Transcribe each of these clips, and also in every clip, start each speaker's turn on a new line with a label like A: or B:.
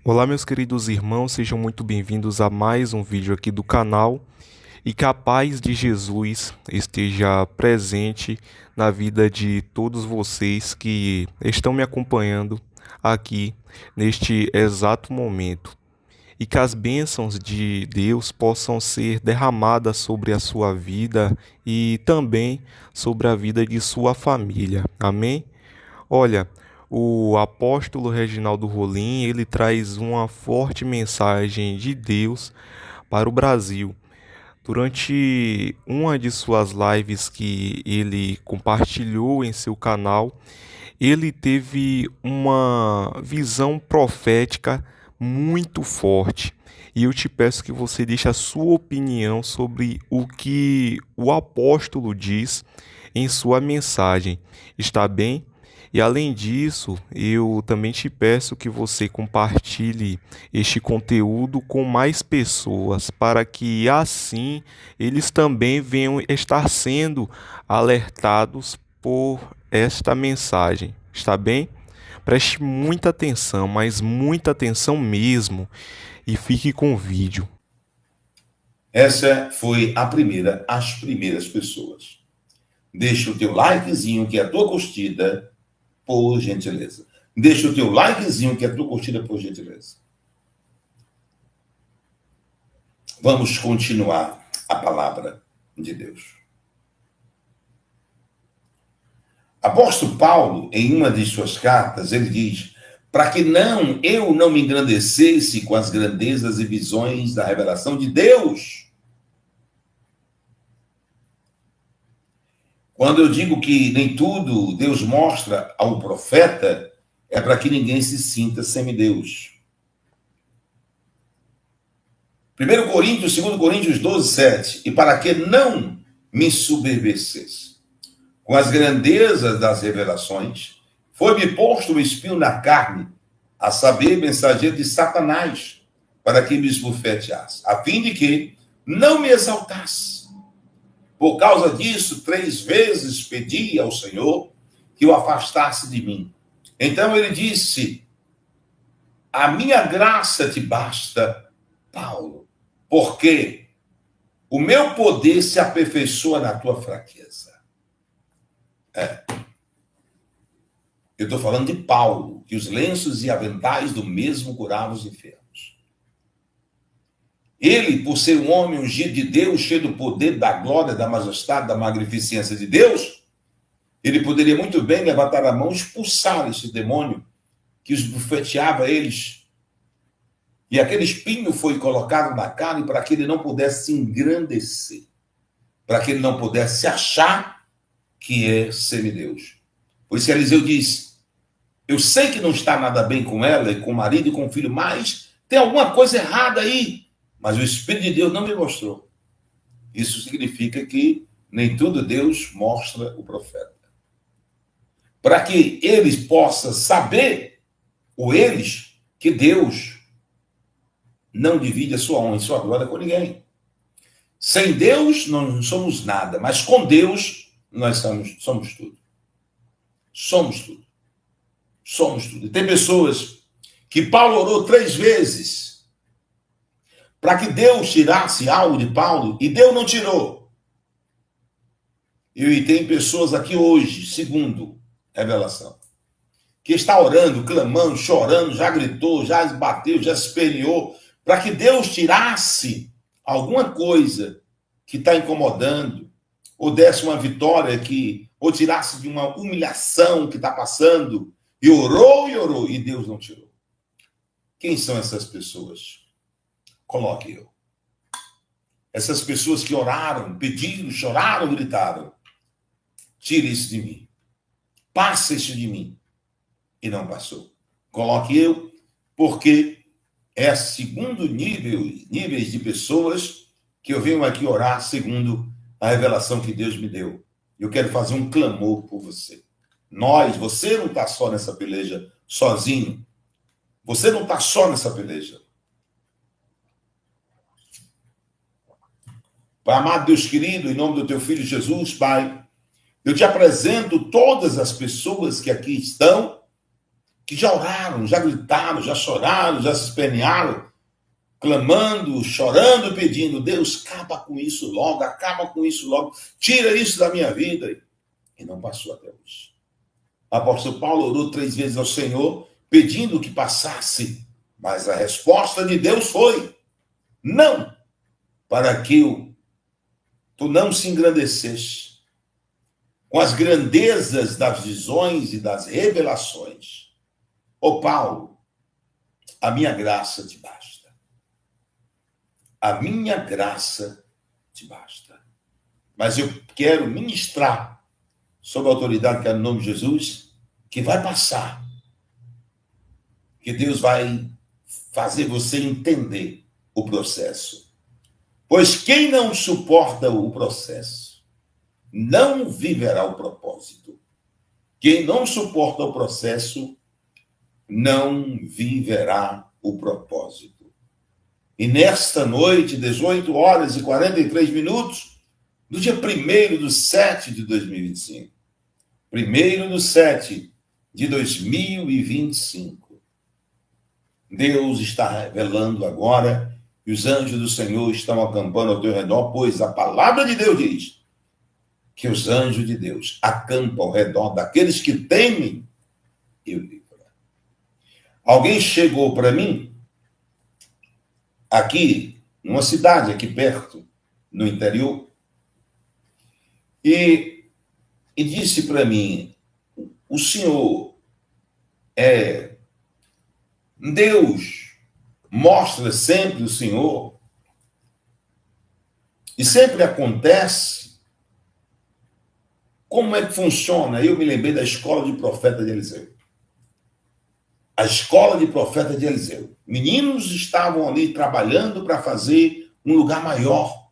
A: Olá, meus queridos irmãos, sejam muito bem-vindos a mais um vídeo aqui do canal e que a paz de Jesus esteja presente na vida de todos vocês que estão me acompanhando aqui neste exato momento e que as bênçãos de Deus possam ser derramadas sobre a sua vida e também sobre a vida de sua família. Amém? Olha, o apóstolo Reginaldo Rolim, ele traz uma forte mensagem de Deus para o Brasil. Durante uma de suas lives que ele compartilhou em seu canal, ele teve uma visão profética muito forte. E eu te peço que você deixe a sua opinião sobre o que o apóstolo diz em sua mensagem. Está bem? E além disso, eu também te peço que você compartilhe este conteúdo com mais pessoas, para que assim eles também venham estar sendo alertados por esta mensagem. Está bem? Preste muita atenção, mas muita atenção mesmo, e fique com o vídeo.
B: Essa foi as primeiras pessoas. Deixa o teu likezinho, que é a tua curtida, por gentileza. Deixa o teu likezinho, que é a tua curtida, por gentileza. Vamos continuar a palavra de Deus. Apóstolo Paulo, em uma de suas cartas, ele diz: para que eu não me engrandecesse com as grandezas e visões da revelação de Deus. Quando eu digo que nem tudo Deus mostra ao profeta, é para que ninguém se sinta semideus. 1 Coríntios, 2 Coríntios 12, 7. E para que não me soberbecesse com as grandezas das revelações, foi-me posto o espinho na carne, a saber, mensageiro de Satanás, para que me esbofeteasse, a fim de que não me exaltasse. Por causa disso, 3 vezes pedi ao Senhor que o afastasse de mim. Então ele disse: a minha graça te basta, Paulo, porque o meu poder se aperfeiçoa na tua fraqueza. Eu estou falando de Paulo, que os lenços e aventais do mesmo curavam os enfermos. Ele, por ser um homem ungido de Deus, cheio do poder, da glória, da majestade, da magnificência de Deus, ele poderia muito bem levantar a mão e expulsar esse demônio que os bufeteava eles. E aquele espinho foi colocado na carne para que ele não pudesse se engrandecer, para que ele não pudesse achar que é semideus. Por isso Eliseu diz: eu sei que não está nada bem com ela e com o marido e com o filho, mas tem alguma coisa errada aí. Mas o Espírito de Deus não me mostrou. Isso significa que nem tudo Deus mostra o profeta. Para que eles possam saber, ou eles, que Deus não divide a sua honra e sua glória com ninguém. Sem Deus não somos nada, mas com Deus nós somos tudo. Somos tudo. Somos tudo. E tem pessoas que Paulo orou 3 vezes para que Deus tirasse algo de Paulo, e Deus não tirou. E tem pessoas aqui hoje, segundo revelação, que está orando, clamando, chorando, já gritou, já bateu, já esperneou, para que Deus tirasse alguma coisa que está incomodando, ou desse uma vitória ou tirasse de uma humilhação que está passando, e orou, e Deus não tirou. Quem são essas pessoas? Coloque eu. Essas pessoas que oraram, pediram, choraram, gritaram: tire isso de mim. Passa isso de mim. E não passou. Coloque eu, porque é segundo níveis de pessoas que eu venho aqui orar segundo a revelação que Deus me deu. Eu quero fazer um clamor por você. Você não está só nessa peleja sozinho. Você não está só nessa peleja. Pai amado, Deus querido, em nome do teu filho Jesus, Pai, eu te apresento todas as pessoas que aqui estão, que já oraram, já gritaram, já choraram, já se espernearam, clamando, chorando, pedindo: Deus, acaba com isso logo, acaba com isso logo, tira isso da minha vida. E não passou até hoje. O apóstolo Paulo orou 3 vezes ao Senhor, pedindo que passasse, mas a resposta de Deus foi: não, para que tu não se engrandecesse com as grandezas das visões e das revelações. Ô Paulo, a minha graça te basta. A minha graça te basta. Mas eu quero ministrar sob a autoridade que é no nome de Jesus, que vai passar. Que Deus vai fazer você entender o processo. Pois quem não suporta o processo, não viverá o propósito. Quem não suporta o processo, não viverá o propósito. E nesta noite, 18 horas e 43 minutos, do dia 1º de 7 de 2025, 1º de 7 de 2025, Deus está revelando agora que os anjos do Senhor estão acampando ao teu redor, pois a palavra de Deus diz que os anjos de Deus acampam ao redor daqueles que temem e o livram. Alguém chegou para mim, aqui, numa cidade aqui perto, no interior, e disse para mim: o senhor Deus mostra sempre o Senhor e sempre acontece. Como é que funciona? Eu me lembrei da escola de profeta de Eliseu. A escola de profeta de Eliseu. Meninos estavam ali trabalhando para fazer um lugar maior.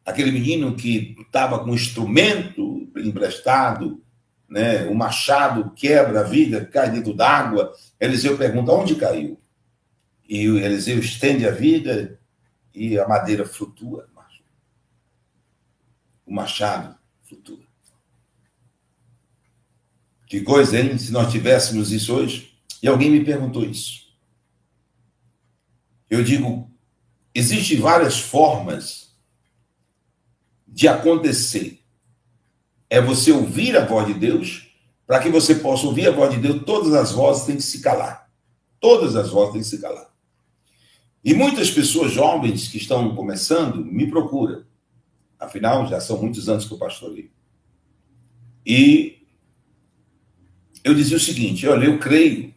B: Aquele menino que estava com um instrumento emprestado, né? O machado quebra a viga, cai dentro d'água. Eliseu pergunta: onde caiu? E o Eliseu estende a viga e a madeira flutua. O machado flutua. Que coisa, hein? Se nós tivéssemos isso hoje. E alguém me perguntou isso. Eu digo: existem várias formas de acontecer. É você ouvir a voz de Deus. Para que você possa ouvir a voz de Deus, todas as vozes têm que se calar. Todas as vozes têm que se calar. E muitas pessoas jovens que estão começando me procuram. Afinal, já são muitos anos que eu pastoreio. E eu dizia o seguinte: olha, eu creio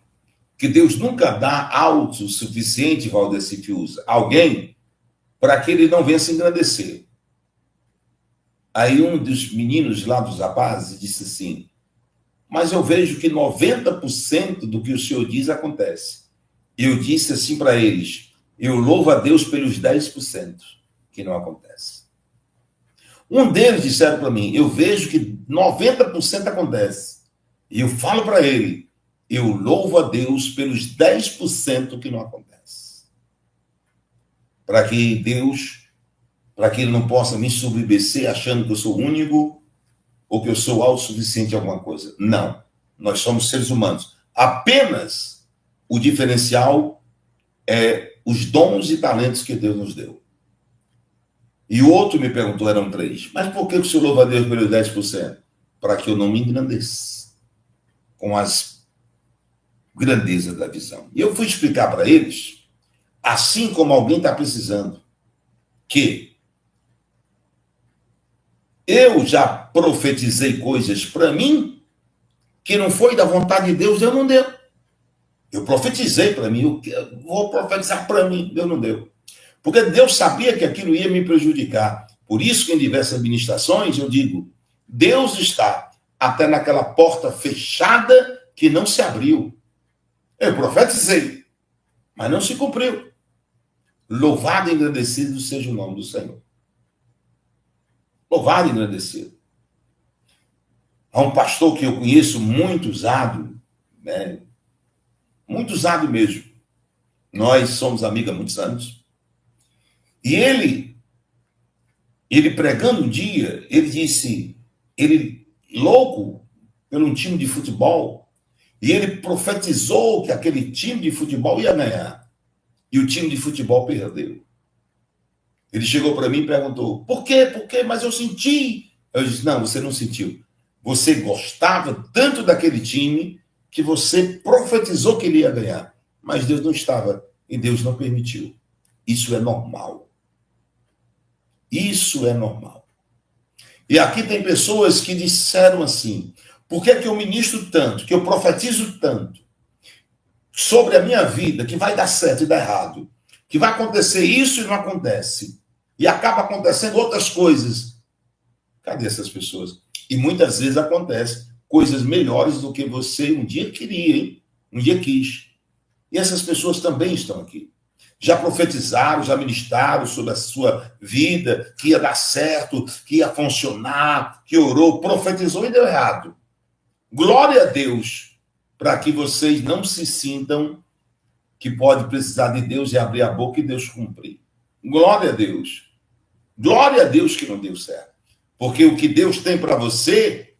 B: que Deus nunca dá alto o suficiente, Valdeci Fiuza, alguém para que ele não venha se engrandecer. Aí um dos meninos lá dos rapazes disse assim: mas eu vejo que 90% do que o senhor diz acontece. E eu disse assim para eles: eu louvo a Deus pelos 10% que não acontece. Um deles disseram para mim: eu vejo que 90% acontece. E eu falo para ele: eu louvo a Deus pelos 10% que não acontece. Para que Deus, para que ele não possa me submeter achando que eu sou único ou que eu sou autossuficiente em alguma coisa. Não. Nós somos seres humanos. Apenas o diferencial é os dons e talentos que Deus nos deu. E o outro me perguntou, eram 3. Mas por que o senhor louva a Deus pelos 10%? Para que eu não me engrandeça com as grandezas da visão. E eu fui explicar para eles, assim como alguém está precisando, que eu já profetizei coisas para mim que não foi da vontade de Deus, Deus não deu. Eu profetizei para mim, eu vou profetizar para mim, Deus não deu. Porque Deus sabia que aquilo ia me prejudicar. Por isso que em diversas ministrações eu digo: Deus está até naquela porta fechada que não se abriu. Eu profetizei, mas não se cumpriu. Louvado e engrandecido seja o nome do Senhor. Louvado e engrandecido. Há um pastor que eu conheço muito usado, né? Muito usado mesmo. Nós somos amigos há muitos anos. E ele pregando um dia, ele disse, ele louco pelo um time de futebol, E ele profetizou que aquele time de futebol ia ganhar. E o time de futebol perdeu. Ele chegou para mim e perguntou, por quê? Por quê? Mas eu senti. Eu disse, não, você não sentiu. Você gostava tanto daquele time que você profetizou que ele ia ganhar. Mas Deus não estava e Deus não permitiu. Isso é normal. Isso é normal. E aqui tem pessoas que disseram assim, por que eu ministro tanto, que eu profetizo tanto sobre a minha vida, que vai dar certo e dar errado, que vai acontecer isso e não acontece, e acaba acontecendo outras coisas. Cadê essas pessoas? E muitas vezes acontece coisas melhores do que você um dia queria, hein? Um dia quis. E essas pessoas também estão aqui. Já profetizaram, já ministraram sobre a sua vida, que ia dar certo, que ia funcionar, que orou, profetizou e deu errado. Glória a Deus, para que vocês não se sintam que pode precisar de Deus e abrir a boca e Deus cumprir. Glória a Deus. Glória a Deus que não deu certo. Porque o que Deus tem para você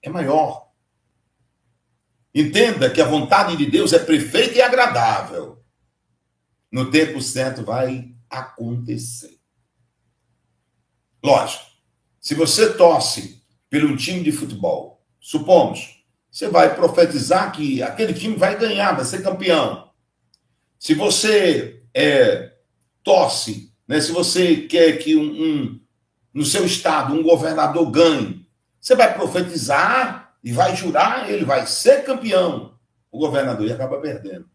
B: é maior. Entenda que a vontade de Deus é perfeita e agradável. No tempo certo vai acontecer. Lógico, se você torce pelo time de futebol, supomos, você vai profetizar que aquele time vai ganhar, vai ser campeão. Se você torce, né, se você quer que no seu estado um governador ganhe, você vai profetizar e vai jurar, ele vai ser campeão, o governador, e acaba perdendo.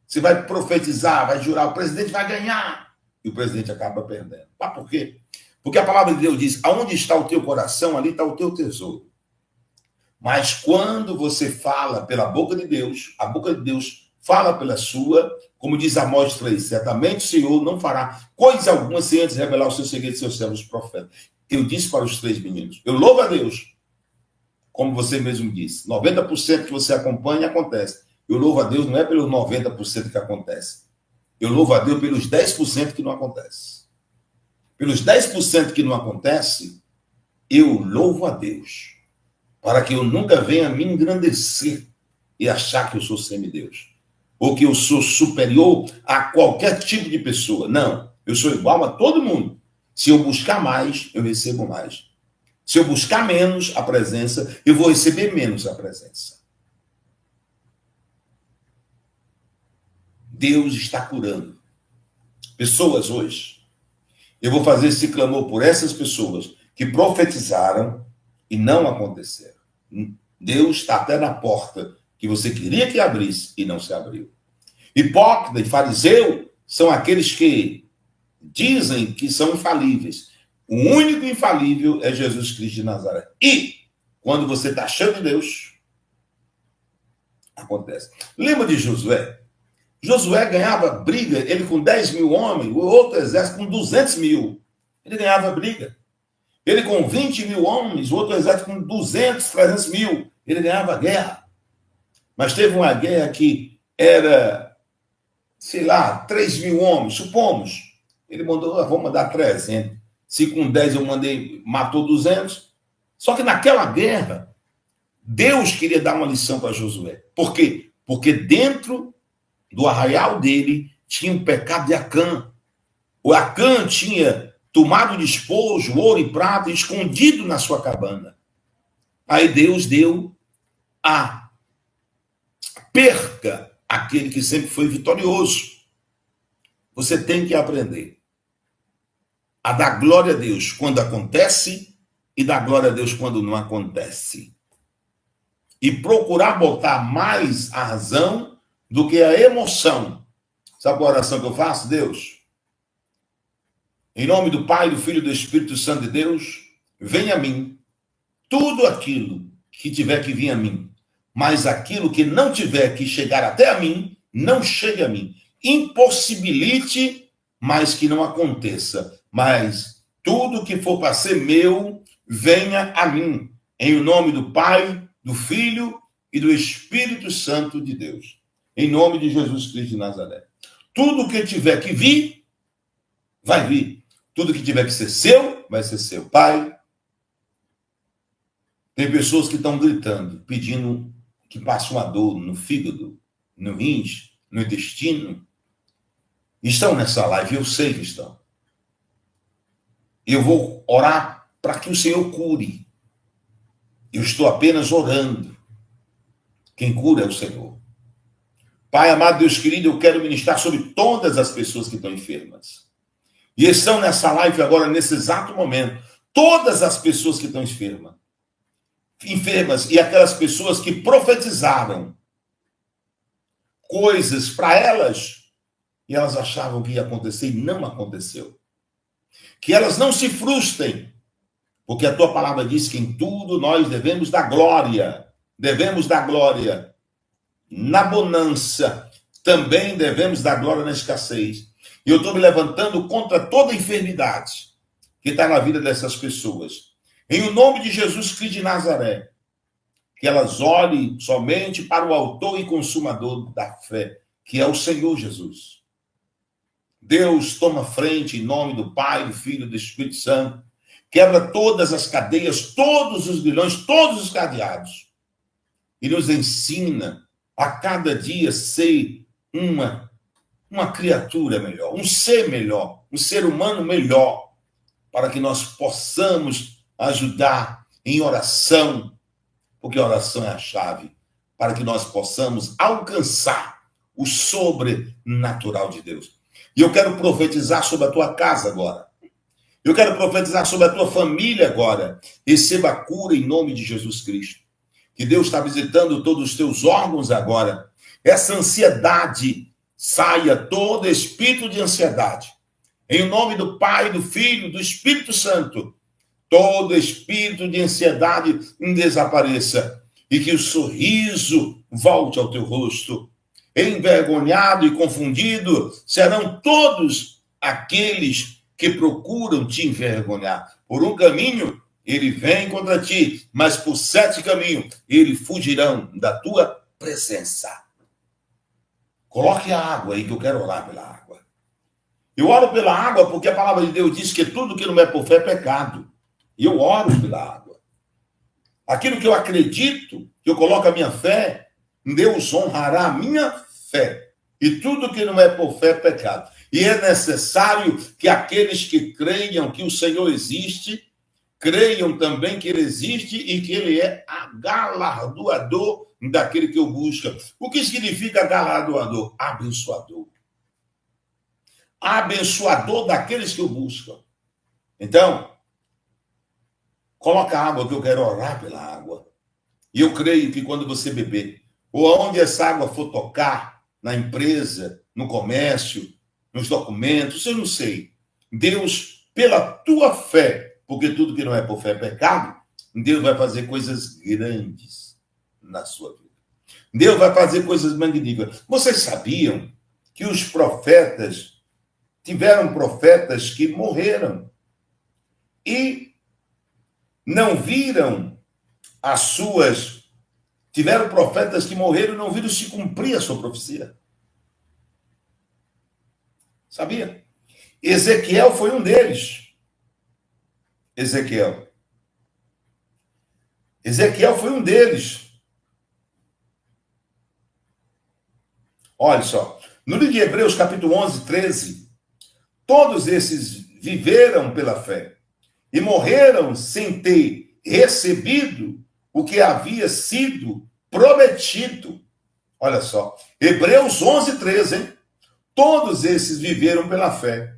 B: Você vai profetizar, vai jurar, o presidente vai ganhar, e o presidente acaba perdendo. Mas por quê? Porque a palavra de Deus diz, aonde está o teu coração, ali está o teu tesouro. Mas quando você fala pela boca de Deus, a boca de Deus fala pela sua, como diz Amós 3, certamente o Senhor não fará coisa alguma sem antes revelar o seu segredo aos seus servos profetas. Eu disse para os 3 meninos, eu louvo a Deus, como você mesmo disse, 90% que você acompanha acontece. Eu louvo a Deus não é pelos 90% que acontece. Eu louvo a Deus pelos 10% que não acontece. Pelos 10% que não acontece, eu louvo a Deus, para que eu nunca venha me engrandecer e achar que eu sou semideus, ou que eu sou superior a qualquer tipo de pessoa. Não, eu sou igual a todo mundo. Se eu buscar mais, eu recebo mais. Se eu buscar menos a presença, eu vou receber menos a presença. Deus está curando pessoas hoje. Eu vou fazer esse clamor por essas pessoas que profetizaram e não aconteceram. Deus está até na porta que você queria que abrisse e não se abriu. Hipócrita e fariseu são aqueles que dizem que são infalíveis. O único infalível é Jesus Cristo de Nazaré. E quando você está cheio de Deus, acontece. Lembra de Josué? Josué ganhava briga, ele com 10 mil homens, o outro exército com 200 mil. Ele ganhava briga. Ele com 20 mil homens, o outro exército com 200, 300 mil. Ele ganhava guerra. Mas teve uma guerra que era, sei lá, 3 mil homens, supomos. Ele mandou, vamos mandar 300. Se com 10 eu mandei, matou 200. Só que naquela guerra, Deus queria dar uma lição para Josué. Por quê? Porque dentro do arraial dele tinha o pecado de Acã. O Acã tinha tomado despojo, ouro e prata, escondido na sua cabana. Aí Deus deu a perca àquele que sempre foi vitorioso. Você tem que aprender a dar glória a Deus quando acontece e dar glória a Deus quando não acontece. E procurar botar mais a razão do que a emoção. Sabe a oração que eu faço? Deus, em nome do Pai, do Filho e do Espírito Santo de Deus, venha a mim tudo aquilo que tiver que vir a mim, mas aquilo que não tiver que chegar até a mim, não chegue a mim. Impossibilite, mas que não aconteça. Mas tudo que for para ser meu, venha a mim. Em nome do Pai, do Filho e do Espírito Santo de Deus. Em nome de Jesus Cristo de Nazaré. Tudo que tiver que vir, vai vir. Tudo que tiver que ser seu, vai ser seu. Pai, tem pessoas que estão gritando, pedindo que passam uma dor no fígado, no rins, no intestino, estão nessa live, eu sei que estão. Eu vou orar para que o Senhor cure. Eu estou apenas orando. Quem cura é o Senhor. Pai amado, Deus querido, eu quero ministrar sobre todas as pessoas que estão enfermas. E estão nessa live agora, nesse exato momento. Todas as pessoas que estão enfermas e aquelas pessoas que profetizaram coisas para elas e elas achavam que ia acontecer e não aconteceu. Que elas não se frustrem, porque a tua palavra diz que em tudo nós devemos dar glória. Devemos dar glória na bonança, também devemos dar glória na escassez. E eu estou me levantando contra toda enfermidade que está na vida dessas pessoas. Em o nome de Jesus Cristo de Nazaré, que elas olhem somente para o autor e consumador da fé, que é o Senhor Jesus. Deus toma frente em nome do Pai, do Filho e do Espírito Santo. Quebra todas as cadeias, todos os grilhões, todos os cadeados. E nos ensina a cada dia ser uma criatura melhor, um ser melhor, um ser humano melhor, para que nós possamos ajudar em oração, porque a oração é a chave, para que nós possamos alcançar o sobrenatural de Deus. E eu quero profetizar sobre a tua casa agora. Eu quero profetizar sobre a tua família agora. Receba a cura em nome de Jesus Cristo. Que Deus está visitando todos os teus órgãos agora. Essa ansiedade, saia todo espírito de ansiedade. Em nome do Pai, do Filho, do Espírito Santo. Todo espírito de ansiedade desapareça. E que o sorriso volte ao teu rosto. Envergonhado e confundido serão todos aqueles que procuram te envergonhar. Por um caminho, ele vem contra ti, mas por 7 caminhos, eles fugirão da tua presença. Coloque a água aí, que eu quero orar pela água. Eu oro pela água porque a palavra de Deus diz que tudo que não é por fé é pecado. E eu oro pela água. Aquilo que eu acredito, que eu coloco a minha fé, Deus honrará a minha fé. E tudo que não é por fé é pecado. E é necessário que aqueles que creiam que o Senhor existe, creiam também que ele existe e que ele é galardoador daquele que o busca. O que significa galardoador? Abençoador. Abençoador daqueles que o buscam. Então, coloca a água, que eu quero orar pela água. E eu creio que quando você beber, ou aonde essa água for tocar, na empresa, no comércio, nos documentos, eu não sei. Deus, pela tua fé, porque tudo que não é por fé é pecado, Deus vai fazer coisas grandes na sua vida. Deus vai fazer coisas magníficas. Vocês sabiam que os profetas, tiveram profetas que morreram e não viram as suas... Tiveram profetas que morreram e não viram se cumprir a sua profecia. Sabia? Ezequiel foi um deles. Ezequiel foi um deles. Olha só. No livro de Hebreus, capítulo 11, 13, todos esses viveram pela fé e morreram sem ter recebido o que havia sido prometido. Olha só. Hebreus 11, 13, hein? Todos esses viveram pela fé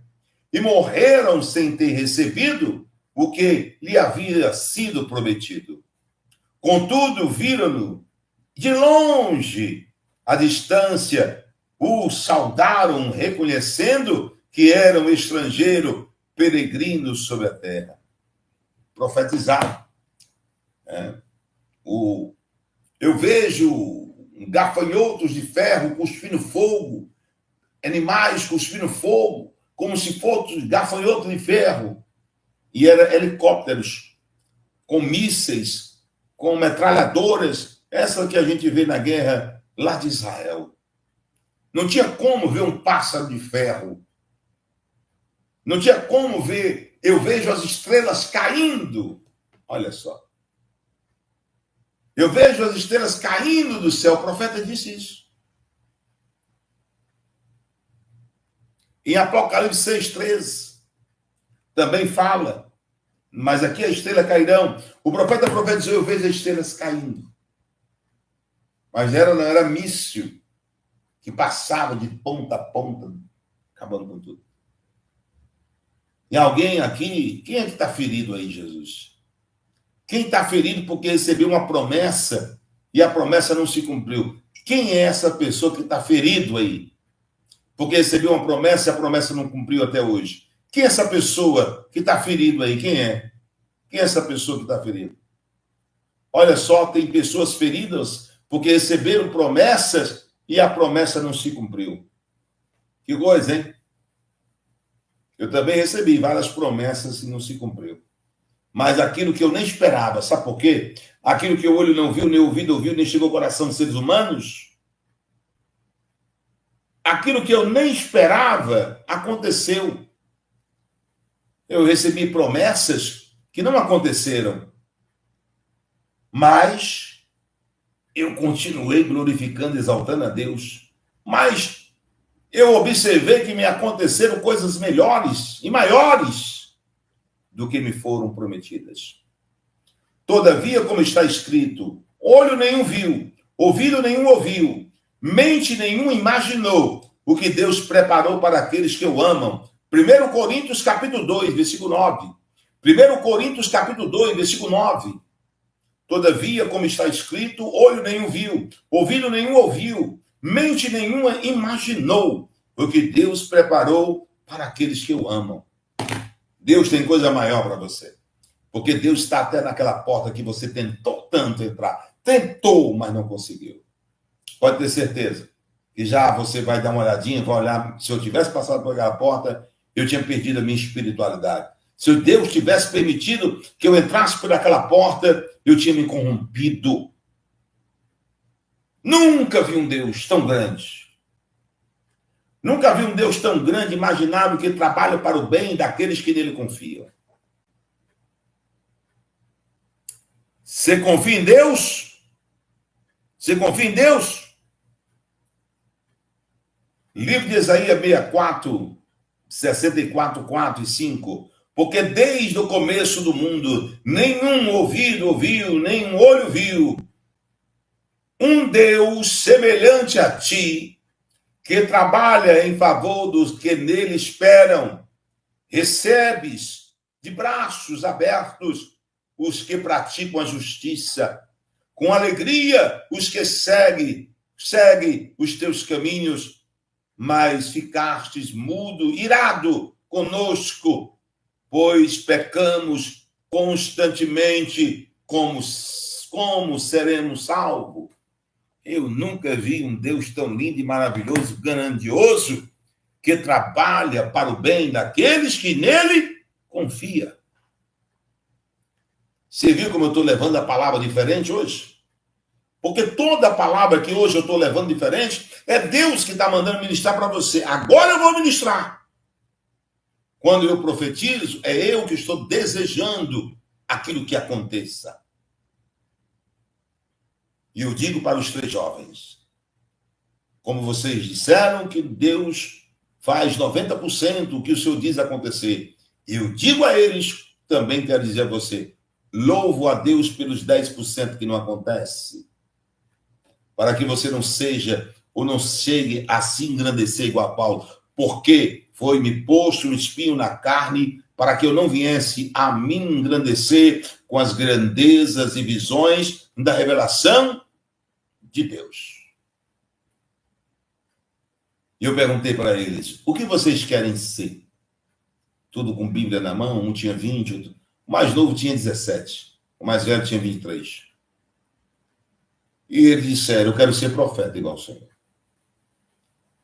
B: e morreram sem ter recebido o que lhe havia sido prometido. Contudo, viram-no de longe, à distância, o saudaram, reconhecendo que era um estrangeiro peregrino sobre a terra. Profetizaram. Eu vejo gafanhotos de ferro cuspindo fogo, animais cuspindo fogo, como se fossem gafanhotos de ferro. E eram helicópteros com mísseis, com metralhadoras, essa que a gente vê na guerra lá de Israel. Não tinha como ver um pássaro de ferro. Não tinha como ver. Eu vejo as estrelas caindo. Olha só. Eu vejo as estrelas caindo do céu. O profeta disse isso. Em Apocalipse 6,13 também fala, mas aqui as estrelas cairão. O profeta profetizou, eu vejo as estrelas caindo. Mas não era míssil que passava de ponta a ponta, acabando com tudo. E alguém aqui, quem é que está ferido aí, Jesus? Quem está ferido porque recebeu uma promessa e a promessa não se cumpriu? Quem é essa pessoa que está ferido aí? Porque recebeu uma promessa e a promessa não cumpriu até hoje. Quem é essa pessoa que está ferido aí? Quem é? Quem é essa pessoa que está ferida? Olha só, tem pessoas feridas porque receberam promessas e a promessa não se cumpriu. Que coisa, hein? Eu também recebi várias promessas e não se cumpriu. Mas aquilo que eu nem esperava, sabe por quê? Aquilo que o olho não viu, nem o ouvido ouviu, nem chegou ao coração dos seres humanos, aquilo que eu nem esperava aconteceu. Eu recebi promessas que não aconteceram, mas eu continuei glorificando, exaltando a Deus. Mas eu observei que me aconteceram coisas melhores e maiores do que me foram prometidas. Todavia, como está escrito, olho nenhum viu, ouvido nenhum ouviu, mente nenhum imaginou o que Deus preparou para aqueles que o amam. 1 Coríntios capítulo 2, versículo 9. 1 Coríntios capítulo 2, versículo 9. Todavia, como está escrito, olho nenhum viu, ouvido nenhum ouviu, mente nenhuma imaginou o que Deus preparou para aqueles que o amam. Deus tem coisa maior para você. Porque Deus está até naquela porta que você tentou tanto entrar. Tentou, mas não conseguiu. Pode ter certeza que já você vai dar uma olhadinha, vai olhar. Se eu tivesse passado por aquela porta, eu tinha perdido a minha espiritualidade. Se Deus tivesse permitido que eu entrasse por aquela porta, eu tinha me corrompido. Nunca vi um Deus tão grande. Nunca vi um Deus tão grande, imaginável, que trabalha para o bem daqueles que nele confiam. Você confia em Deus? Você confia em Deus? Livro de Isaías 64, 64, 4 e 5. Porque desde o começo do mundo, nenhum ouvido ouviu, nenhum olho viu um Deus semelhante a ti, que trabalha em favor dos que nele esperam. Recebes de braços abertos os que praticam a justiça, com alegria os que seguem os teus caminhos, mas ficastes mudo, irado conosco, pois pecamos constantemente, como seremos salvos? Eu nunca vi um Deus tão lindo e maravilhoso, grandioso, que trabalha para o bem daqueles que nele confiam. Você viu como eu estou levando a palavra diferente hoje? Porque toda a palavra que hoje eu estou levando diferente é Deus que está mandando ministrar para você. Agora eu vou ministrar. Quando eu profetizo, é eu que estou desejando aquilo que aconteça. E eu digo para os 3 jovens, como vocês disseram que Deus faz 90% o que o Senhor diz acontecer. Eu digo a eles, também quero dizer a você, louvo a Deus pelos 10% que não acontece, para que você não seja ou não chegue a se engrandecer igual a Paulo, porque foi-me posto um espinho na carne para que eu não viesse a me engrandecer com as grandezas e visões da revelação de Deus. E eu perguntei para eles, o que vocês querem ser? Tudo com Bíblia na mão, um tinha 20, o mais novo tinha 17, o mais velho tinha 23. E eles disseram, eu quero ser profeta igual ao Senhor.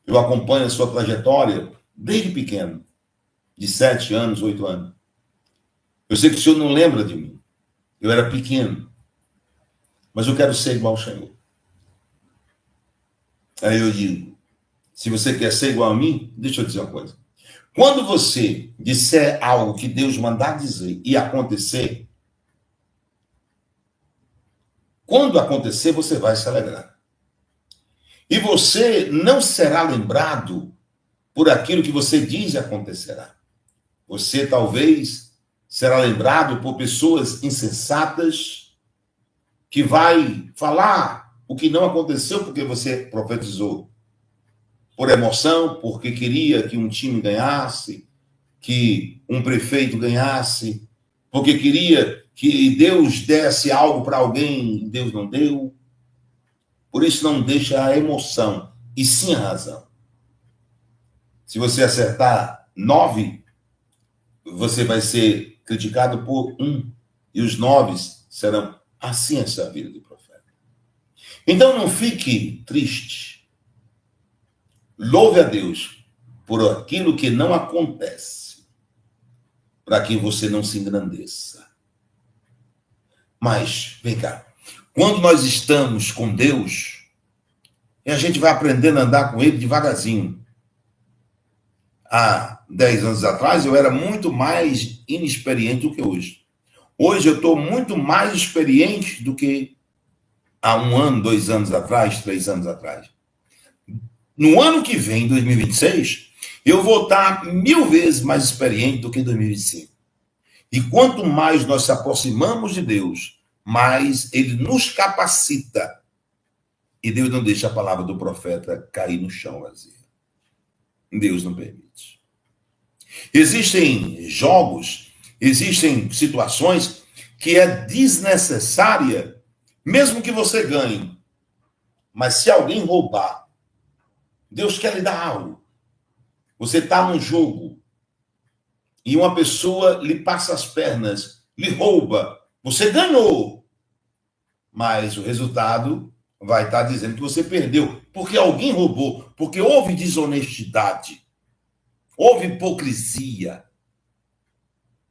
B: Eu acompanho a sua trajetória desde pequeno, de 7 anos, 8 anos. Eu sei que o Senhor não lembra de mim. Eu era pequeno, mas eu quero ser igual ao Senhor. Aí eu digo, se você quer ser igual a mim, deixa eu dizer uma coisa. Quando você disser algo que Deus mandar dizer e acontecer, quando acontecer, você vai se alegrar. E você não será lembrado por aquilo que você diz acontecerá. Você talvez será lembrado por pessoas insensatas que vai falar o que não aconteceu porque você profetizou. Por emoção, porque queria que um time ganhasse, que um prefeito ganhasse, porque queria que Deus desse algo para alguém e Deus não deu. Por isso não deixa a emoção, e sim a razão. Se você acertar 9, você vai ser criticado por 1, e os 9 serão assim essa vida do profeta. Então não fique triste. Louve a Deus por aquilo que não acontece, para que você não se engrandeça. Mas, vem cá, quando nós estamos com Deus, e a gente vai aprendendo a andar com Ele devagarzinho. Há 10 anos atrás, eu era muito mais inexperiente do que hoje. Hoje eu estou muito mais experiente do que há 1 ano, 2 anos atrás, 3 anos atrás. No ano que vem, 2026, eu vou estar 1000 vezes mais experiente do que em 2025. E quanto mais nós se aproximamos de Deus, mais Ele nos capacita. E Deus não deixa a palavra do profeta cair no chão vazia. Deus não permite. Existem jogos, existem situações que é desnecessária, mesmo que você ganhe. Mas se alguém roubar, Deus quer lhe dar algo. Você está num jogo e uma pessoa lhe passa as pernas, lhe rouba. Você ganhou, mas o resultado vai estar dizendo que você perdeu, porque alguém roubou, porque houve desonestidade, houve hipocrisia,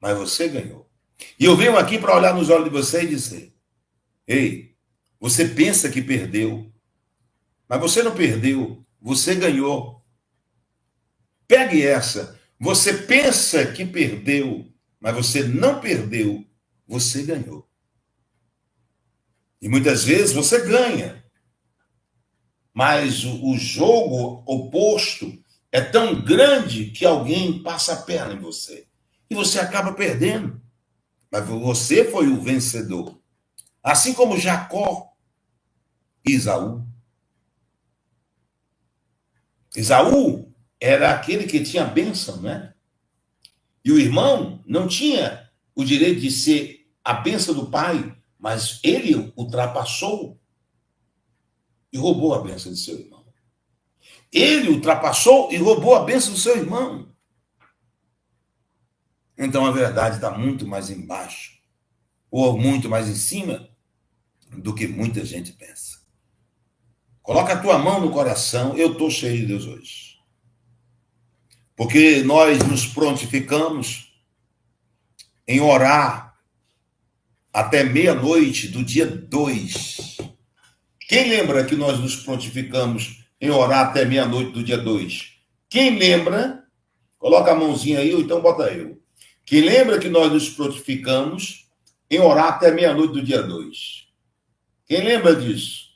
B: mas você ganhou. E eu venho aqui para olhar nos olhos de você e dizer: ei, você pensa que perdeu, mas você não perdeu, você ganhou. Pegue essa. Você pensa que perdeu, mas você não perdeu, você ganhou. E muitas vezes você ganha. Mas o jogo oposto é tão grande que alguém passa a perna em você. E você acaba perdendo. Mas você foi o vencedor. Assim como Jacó e Esaú. Esaú era aquele que tinha a bênção, né? E o irmão não tinha o direito de ser a bênção do pai, mas ele ultrapassou e roubou a bênção de seu irmão. Ele ultrapassou e roubou a bênção do seu irmão. Então a verdade está muito mais embaixo, ou muito mais em cima, do que muita gente pensa. Coloca a tua mão no coração. Eu estou cheio de Deus hoje. Porque nós nos prontificamos em orar até meia-noite do dia 2. Quem lembra que nós nos prontificamos em orar até meia-noite do dia 2? Quem lembra? Coloca a mãozinha aí, ou então bota eu. Quem lembra que nós nos prontificamos em orar até meia-noite do dia 2? Quem lembra disso?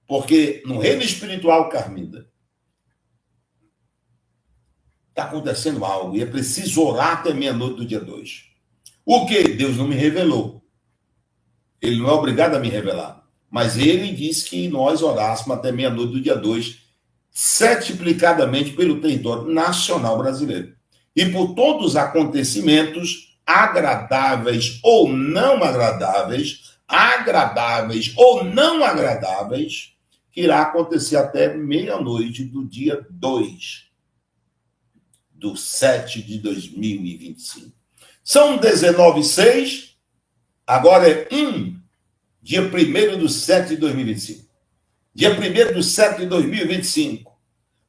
B: Porque no reino espiritual, Carmida, está acontecendo algo e é preciso orar até meia-noite do dia 2. O que? Deus não me revelou. Ele não é obrigado a me revelar. Mas ele disse que nós orássemos até meia-noite do dia 2, septuplicadamente pelo território nacional brasileiro. E por todos os acontecimentos, agradáveis ou não agradáveis, que irá acontecer até meia-noite do dia 2 do 7 de 2025. São 19:06, agora é dia 1º do 7 de 2025. Dia 1º do 7 de 2025.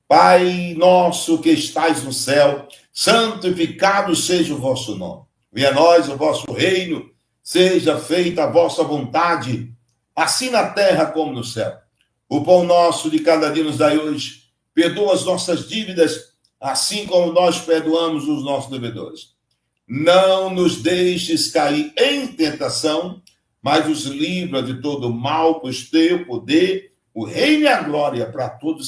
B: Pai nosso que estais no céu, santificado seja o vosso nome. Venha a nós o vosso reino, seja feita a vossa vontade, assim na terra como no céu. O pão nosso de cada dia nos dai hoje. Perdoa as nossas dívidas, assim como nós perdoamos os nossos devedores. Não nos deixes cair em tentação, mas os livra de todo mal, pois teu poder, o reino e a glória para todos.